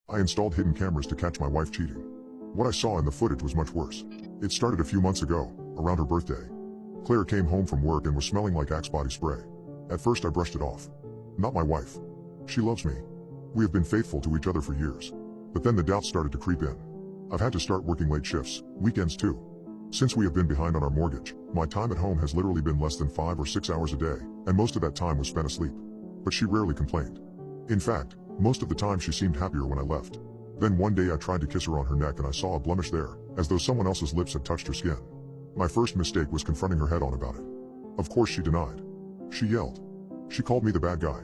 I installed hidden cameras to catch my wife cheating. What I saw in the footage was much worse. It started a few months ago, around her birthday. Claire came home from work and was smelling like Axe body spray. At first I brushed it off. Not my wife. She loves me. We have been faithful to each other for years. But then the doubts started to creep in. I've had to start working late shifts, weekends too. Since we have been behind on our mortgage, my time at home has literally been less than 5 or 6 hours a day, and most of that time was spent asleep. But she rarely complained. In fact, most of the time she seemed happier when I left. Then one day I tried to kiss her on her neck and I saw a blemish there, as though someone else's lips had touched her skin. My first mistake was confronting her head on about it. Of course she denied. She yelled. She called me the bad guy.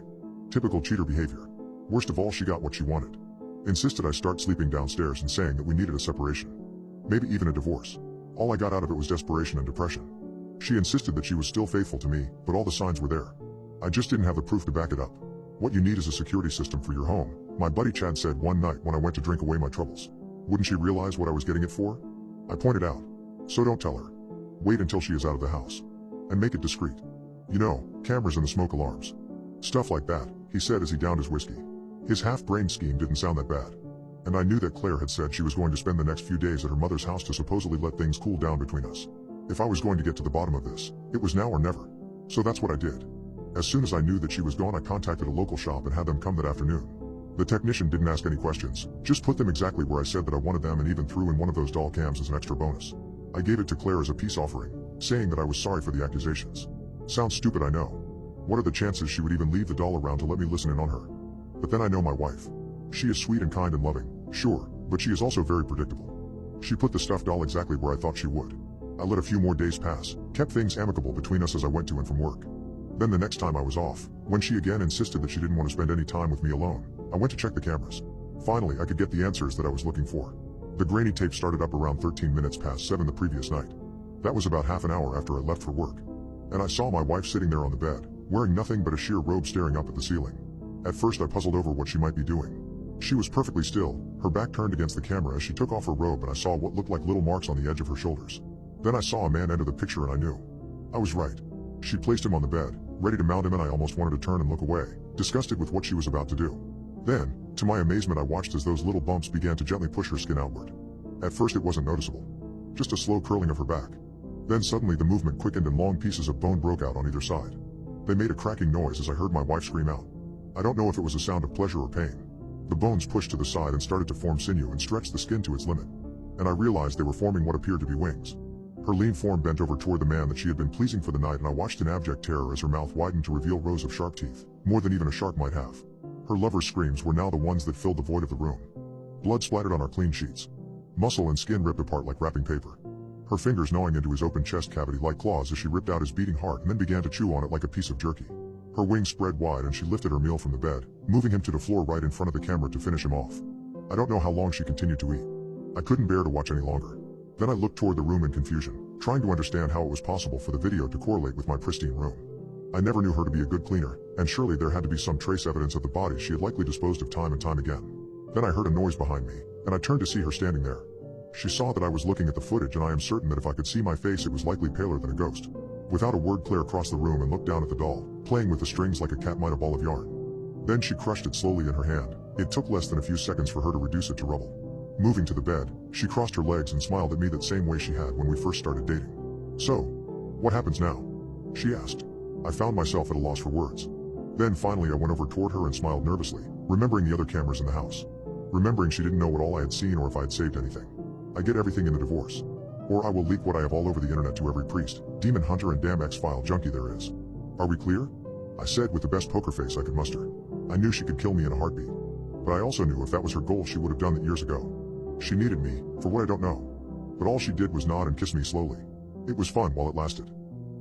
Typical cheater behavior. Worst of all, she got what she wanted. Insisted I start sleeping downstairs and saying that we needed a separation. Maybe even a divorce. All I got out of it was desperation and depression. She insisted that she was still faithful to me, but all the signs were there. I just didn't have the proof to back it up. What you need is a security system for your home, my buddy Chad said one night when I went to drink away my troubles. Wouldn't she realize what I was getting it for? I pointed out. So don't tell her. Wait until she is out of the house. And make it discreet. You know, cameras and the smoke alarms. Stuff like that, he said as he downed his whiskey. His half-brained scheme didn't sound that bad. And I knew that Claire had said she was going to spend the next few days at her mother's house to supposedly let things cool down between us. If I was going to get to the bottom of this, it was now or never. So that's what I did. As soon as I knew that she was gone, I contacted a local shop and had them come that afternoon. The technician didn't ask any questions, just put them exactly where I said that I wanted them and even threw in one of those doll cams as an extra bonus. I gave it to Claire as a peace offering, saying that I was sorry for the accusations. Sounds stupid, I know. What are the chances she would even leave the doll around to let me listen in on her? But then I know my wife. She is sweet and kind and loving, sure, but she is also very predictable. She put the stuffed doll exactly where I thought she would. I let a few more days pass, kept things amicable between us as I went to and from work. Then the next time I was off, when she again insisted that she didn't want to spend any time with me alone, I went to check the cameras. Finally, I could get the answers that I was looking for. The grainy tape started up around 13 minutes past 7 the previous night. That was about half an hour after I left for work. And I saw my wife sitting there on the bed, wearing nothing but a sheer robe staring up at the ceiling. At first I puzzled over what she might be doing. She was perfectly still, her back turned against the camera as she took off her robe, and I saw what looked like little marks on the edge of her shoulders. Then I saw a man enter the picture and I knew. I was right. She placed him on the bed, ready to mount him, and I almost wanted to turn and look away, disgusted with what she was about to do. Then, to my amazement, I watched as those little bumps began to gently push her skin outward. At first it wasn't noticeable. Just a slow curling of her back. Then suddenly the movement quickened and long pieces of bone broke out on either side. They made a cracking noise as I heard my wife scream out. I don't know if it was a sound of pleasure or pain. The bones pushed to the side and started to form sinew and stretched the skin to its limit. And I realized they were forming what appeared to be wings. Her lean form bent over toward the man that she had been pleasing for the night, and I watched in abject terror as her mouth widened to reveal rows of sharp teeth, more than even a shark might have. Her lover's screams were now the ones that filled the void of the room. Blood splattered on our clean sheets. Muscle and skin ripped apart like wrapping paper. Her fingers gnawing into his open chest cavity like claws as she ripped out his beating heart and then began to chew on it like a piece of jerky. Her wings spread wide and she lifted her meal from the bed, moving him to the floor right in front of the camera to finish him off. I don't know how long she continued to eat. I couldn't bear to watch any longer. Then I looked toward the room in confusion, trying to understand how it was possible for the video to correlate with my pristine room. I never knew her to be a good cleaner, and surely there had to be some trace evidence of the body she had likely disposed of time and time again. Then I heard a noise behind me, and I turned to see her standing there. She saw that I was looking at the footage, and I am certain that if I could see my face it was likely paler than a ghost. Without a word, Claire crossed the room and looked down at the doll, playing with the strings like a cat might a ball of yarn. Then she crushed it slowly in her hand. It took less than a few seconds for her to reduce it to rubble. Moving to the bed, she crossed her legs and smiled at me that same way she had when we first started dating. So, what happens now? She asked. I found myself at a loss for words. Then finally I went over toward her and smiled nervously, remembering the other cameras in the house. Remembering she didn't know what all I had seen or if I had saved anything. I get everything in the divorce. Or I will leak what I have all over the internet to every priest, demon hunter and damn X-File junkie there is. Are we clear? I said with the best poker face I could muster. I knew she could kill me in a heartbeat. But I also knew if that was her goal she would have done that years ago. She needed me, for what I don't know. But all she did was nod and kiss me slowly. It was fun while it lasted.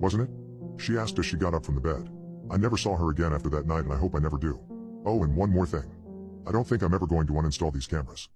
Wasn't it? She asked as she got up from the bed. I never saw her again after that night, and I hope I never do. Oh, and one more thing. I don't think I'm ever going to uninstall these cameras.